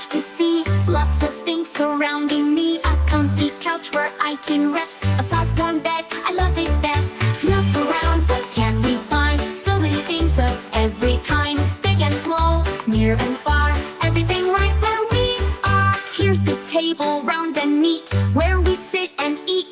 much to see. Lots of things surrounding me. A comfy couch where I can rest. A soft warm bed, I love it best. Look around, what can we find? So many things of every kind. Big and small, near and far. Everything right where we are. Here's the table, round and neat, where we sit and eat.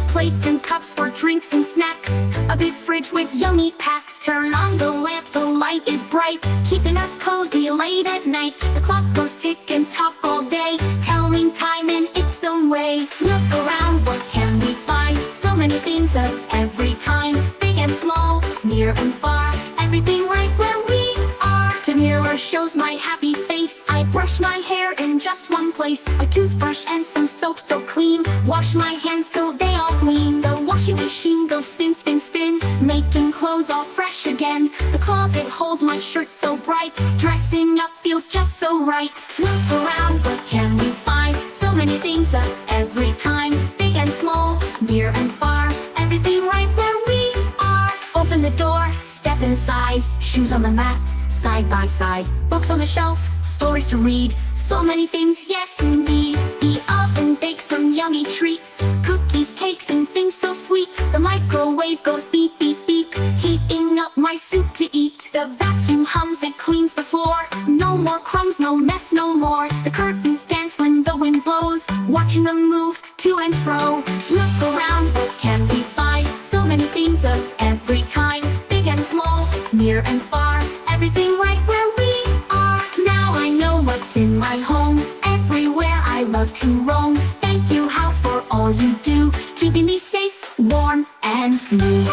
Plates and cups for drinks and snacks. A big fridge with yummy packs. Turn on the lamp, the light is bright, keeping us cozy late at night. The clock goes tick and tock all day, telling time in its own way. Look around, what can we find? So many things of every kind. Big and small, near and far. Everything right where we are. The mirror shows my happy face. I brush my hair in just one place. A toothbrush and some soap so clean. Wash my hands till they all gleam. The washing machine goes spin, spin, spin, making clothes all fresh again. The closet holds my shirt so bright. Dressing up feels just so right. Look around, what can we find? So many things of every kind. Big and small, near and far. Everything right where we are. Open the door, step inside. Shoes on the mat, side by side. Books on the shelf, stories to read. So many things, yes indeed. The oven bakes some yummy treats. Cookies, cakes, and things so sweet. The microwave goes beep, beep, beep, heating up my soup to eat. The vacuum hums and cleans the floor. No more crumbs, no mess, no more. The curtains dance when the wind blows, watching them move to and fro. Look around, what can we find? So many things of every kind. Big and small, near and far. Everything right where we are. Now I know what's in my home. Everywhere I love to roam. Thank you, house, for all you do, keeping me safe, warm, and new.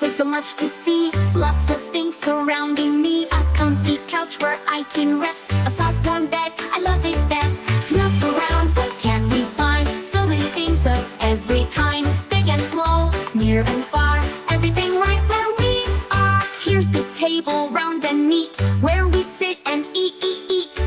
There's so much to see, lots of things surrounding me. A comfy couch where I can rest. A soft warm bed, I love it best. Look around, what can we find? So many things of every kind. Big and small, near and far. Everything right where we are. Here's the table, round and neat, where we sit and eat.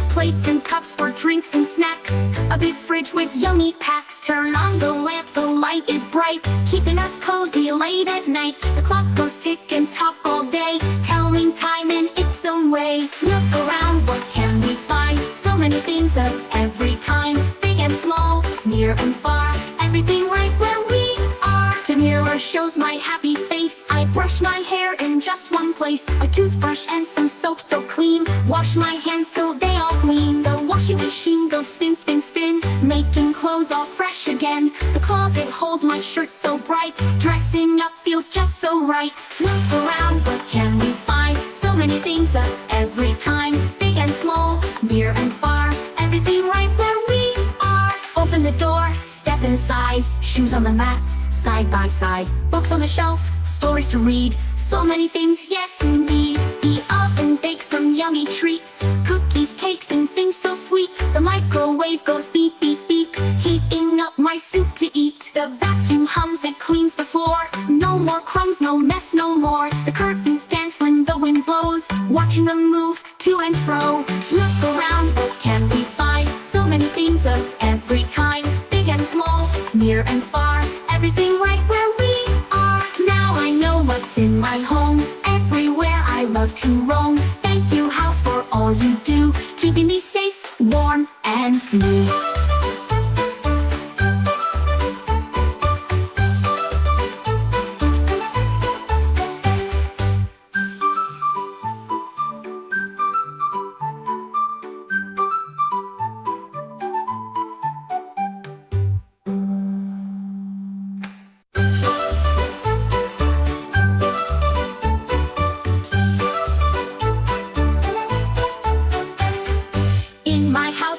Plates and cups for drinks and snacks. A big fridge with yummy packs. Turn on the lamp, the light is bright, keeping us cozy late at night. The clock goes tick and tock all day, telling time in its own way. Look around, what can we find? So many things of every kind. Big and small, near and far. Everything right where we are. The mirror shows my happy face. I brush my hair in just one place. A toothbrush and some soap so clean. Wash my hands till they all gleam. The washing machine goes spin, spin, spin, making clothes all fresh again. The closet holds my shirt so bright. Dressing up feels just so right. Look around, what can we find? So many things of every kind. Big and small, near and far. Everything right where we are. Open the door, step inside. Shoes on the mat, side by side. Books on the shelf, stories to read. So many things, yes indeed. The oven bakes some yummy treats. Cookies, cakes, and things so sweet. The microwave goes beep, beep, beep, heating up my soup to eat. The vacuum hums and cleans the floor. No more crumbs, no mess, no more. The curtains dance when the wind blows, watching them move to and fro. Look around, what can we find? So many things of every kind. Big and small, near and far. Everything right where we are. Now I know what's in my home. Everywhere I love to roam. Thank you, house, for all you do, keeping me safe, warm, and new.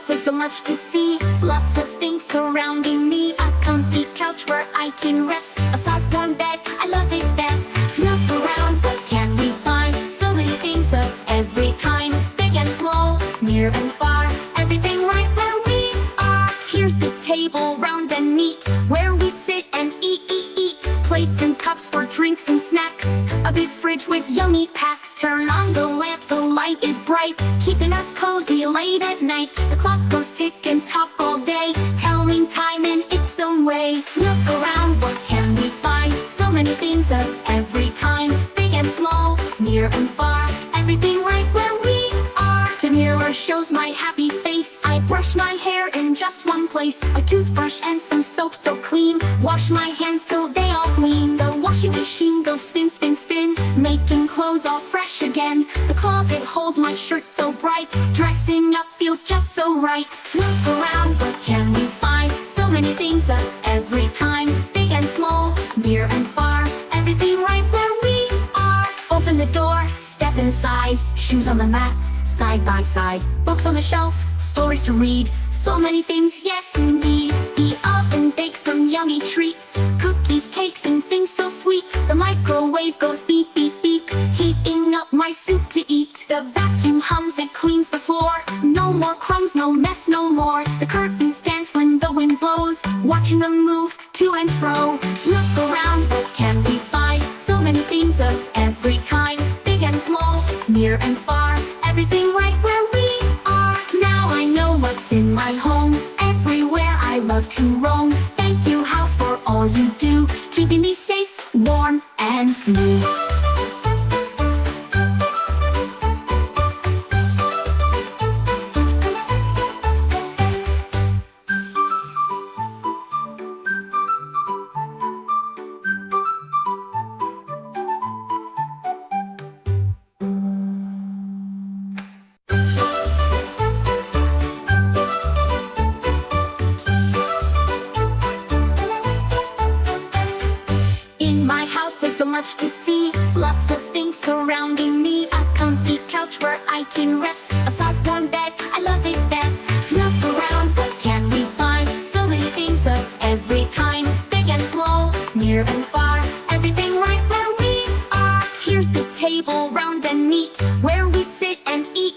There's so much to see, lots of things surrounding me. A comfy couch where I can rest. A soft warm bed, I love it best. Look around, what can we find? So many things of every kind. Big and small, near and far. Everything right where we are. plates and cups for drinks and snacks. A big fridge with yummy packs. Turn on the lamp, the light is bright, keeping us cozy late at night. The clock goes tick and tock all day, telling time in its own way. Look around, what can we find? So many things of every kind, big and small, near and far, everything right where we are. The mirror shows my happy face. I brush my hair in just one place. A toothbrush and some soap so clean. Wash my hands till they all gleam. The washing machine goes spin, spin, spin, making clothes all fresh again. The closet holds my shirt so bright, dressing up feels just so right. Look around, what can we find? So many things of every kind, big and small, near and far, everything right where we are. Open the door, step inside, shoes on the mat, side by side, books on the shelf, stories to read, so many things, yes indeed. The oven bakes some yummy treats, cookies, cakes, and things so sweet. The microwave goes beep, beep, beep, heating up my soup to eat. The vacuum hums, it cleans the floor, no more crumbs, no mess, no more. The curtains dance when the wind blows, watching them move to and fro. Look around, what can we find? So many things of every kind, big and small, near and far, everything right where we are. Now I know what's in my home, everywhere I love to roam. Thank you, house, for all you do, keeping me safe, warm, and new. There's so much to see, lots of things surrounding me. A comfy couch where I can rest, a soft warm bed, I love it best. Look around, what can we find? So many things of every kind, big and small, near and far, everything right where we are. Here's the table, round and neat, where we sit and eat.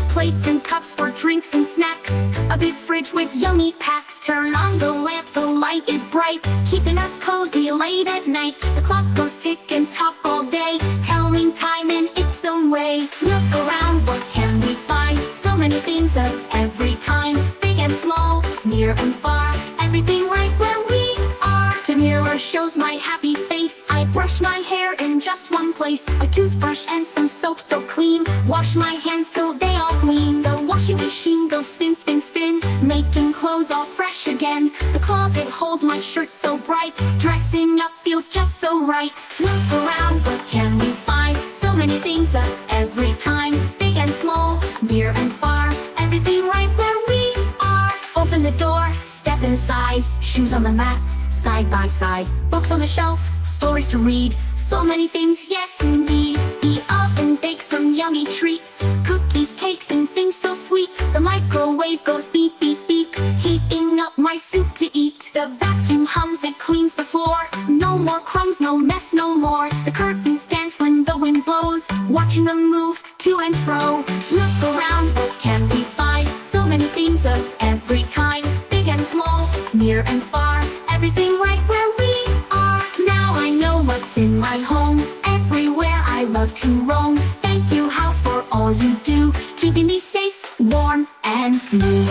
Plates and cups for drinks and snacks, a big fridge with yummy packs. Turn on the lamp, the light is bright, keeping us cozy late at night. The clock goes tick and tock all day, telling time in its own way. Look around, what can we find? So many things of every kind, big and small, near and far, everything right where we are. The mirror shows my happy face. I brush my hair in just one place. A toothbrush and some soap so clean. Wash my hands till they all gleam. The washing machine goes spin, spin, spin, making clothes all fresh again. The closet holds my shirt so bright, dressing up feels just so right. Look around, what can we find? So many things of every kind, big and small, near and far, everything right where we are. Open the door, step inside, shoes on the mat, side by side, books on the shelf, stories to read, so many things, yes indeed. The oven bakes some yummy treats, cookies, cakes, and things so sweet. The microwave goes beep, beep, beep, heating up my soup to eat. The vacuum hums, it cleans the floor, no more crumbs, no mess, no more. The curtains dance when the wind blows, watching them move to and fro. Look around, what can we find? So many things of every kind, big and small, near and far, everything right where we are. Now I know what's in my home, everywhere I love to roam. Thank you, house, for all you do, keeping me safe, warm, and new.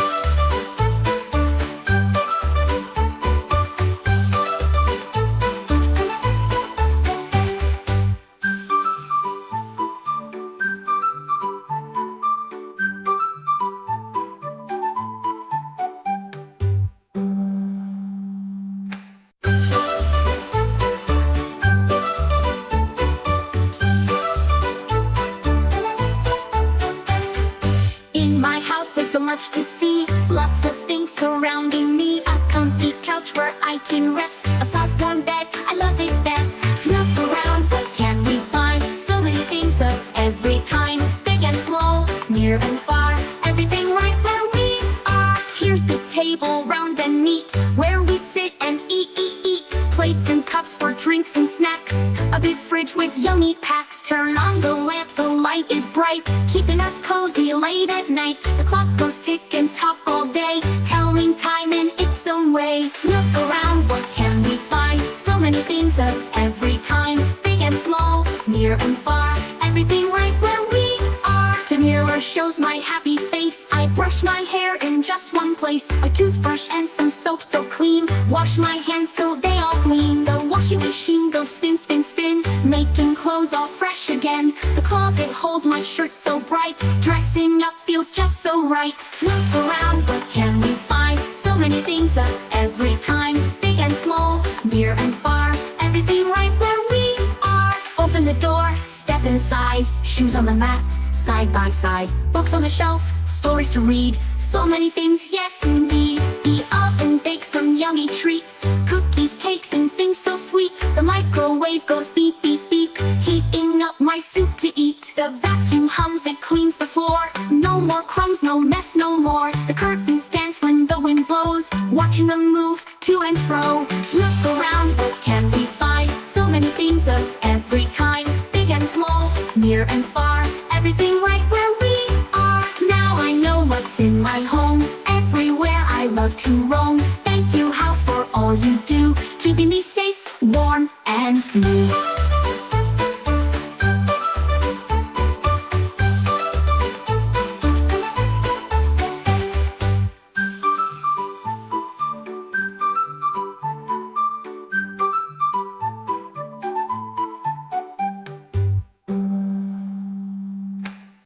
There's so much to see, lots of things surrounding me. A comfy couch where I can rest, a soft warm bed, I love it best. Look around, what can we find? So many things of every kind, big and small, near and far, everything right where we are. Here's the table, round and neat, where we sit and eat. Plates and cups for drinks and snacks, a big fridge with yummy packs. Turn on the lamp, the light is bright, keeping us cozy late at night. The clock goes tick and tock all day, telling time in its own way. Look around, what can we find? So many things things of every kind, big and small, near and far, everything right where we are. The mirror shows my happy face. I brush my hair in just one place. A toothbrush and some soap so clean. Wash my hands till they all gleam. The washing machine goes spin, spin, spin, making clothes all fresh again. The closet holds my shirt so bright. Dressing up feels just so right. Look around, what can we find? So many things of every kind, big and small, near and far, everything right where we are. Open the door, step inside, shoes on the mat, side by side, books on the shelf, stories to read, so many things, yes indeed. The oven bakes some yummy treats, cookies, cakes, and things so sweet. The microwave goes beep, beep, beep, heating up my soup to eat. The vacuum hums, it cleans the floor. No more crumbs, no mess, no more. The curtains dance when the wind blows, watching them move to and fro. Look around, what can we find? So many things of every kind, big and small, near and far, everything right where we are. Now I know what's in my home, everywhere I love to roam. Thank you, house, for all you do, keeping me safe, warm, and new.